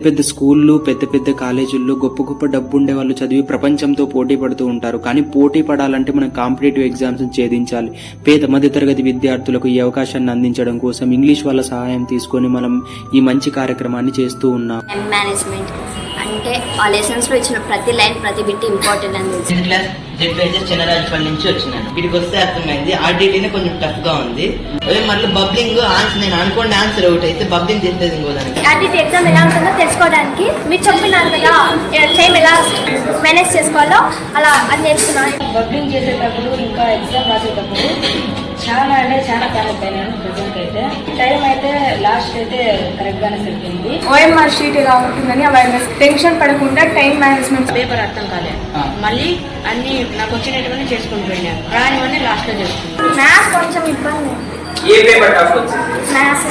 పెద్ద స్కూళ్ళు, పెద్ద పెద్ద కాలేజీల్లో గొప్ప గొప్ప డబ్బు ఉండే వాళ్ళు చదివి ప్రపంచంతో పోటీ పడుతూ ఉంటారు. కానీ పోటీ పడాలంటే మనం కాంపిటేటివ్ ఎగ్జామ్స్ ఛేదించాలి. పేద మధ్యతరగతి విద్యార్థులకు ఈ అవకాశాన్ని అందించడం కోసం ఇంగ్లీష్ వాళ్ళ సహాయం తీసుకొని మనం ఈ మంచి కార్యక్రమాన్ని చేస్తూ ఉన్నాం. మేనేజ్మెంట్ అంటే ఆ లెసన్స్ లో ఇచ్చిన ప్రతి లైన్ ప్రతి బిట్ ఇంపార్టెంట్ అని క్లాస్ జెడ్పీహెచ్ఎస్ చిన్నరాజపల్లి నుంచి వచ్చినాను. వీటికి వస్తే అర్థమైంది ఆర్టీటీనే కొంచెం టఫ్ గా ఉంది. అదే మళ్ళీ బబ్లింగ్ ఆన్సర్ నేను అనుకోండి ఆన్సర్ ఒకటి అయితే బబ్లింగ్ చేసేది ఇంకో దానికి. ఆర్టీటీ ఎగ్జామ్ ఎలా ఉంటుందో తెలుసుకోవడానికి మీరు చెప్పినారు కదా టైం ఎలా మేనేజ్ చేసుకోవాలో అలా అది నేర్చుకున్నాను. బబ్లింగ్ చేసేటప్పుడు ఇంకా ఎగ్జామ్ రాసేటప్పుడు చాలా అంటే చాలా ప్యానిక్ అయినాను. ప్రజెంట్ అయితే టైం అయితే లాస్ట్ అయితే కరెక్ట్ గానే సరిపోయింది. ఓఎంఆర్ షీట్ ఎలా ఉంటుందని అవేర్నెస్, టెన్షన్ పడకుండా టైం మేనేజ్మెంట్. పేపర్ అర్థం కాలేదు, మళ్ళీ అన్ని నాకు వచ్చినటువంటి చేసుకుని పోయినాను, రానివన్నీ లాస్ట్ లో చేసుకున్నాను. మ్యాథ్స్ కొంచెం ఇబ్బంది. ఏ పేపర్ టఫ్ వచ్చింది? మ్యాథ్స్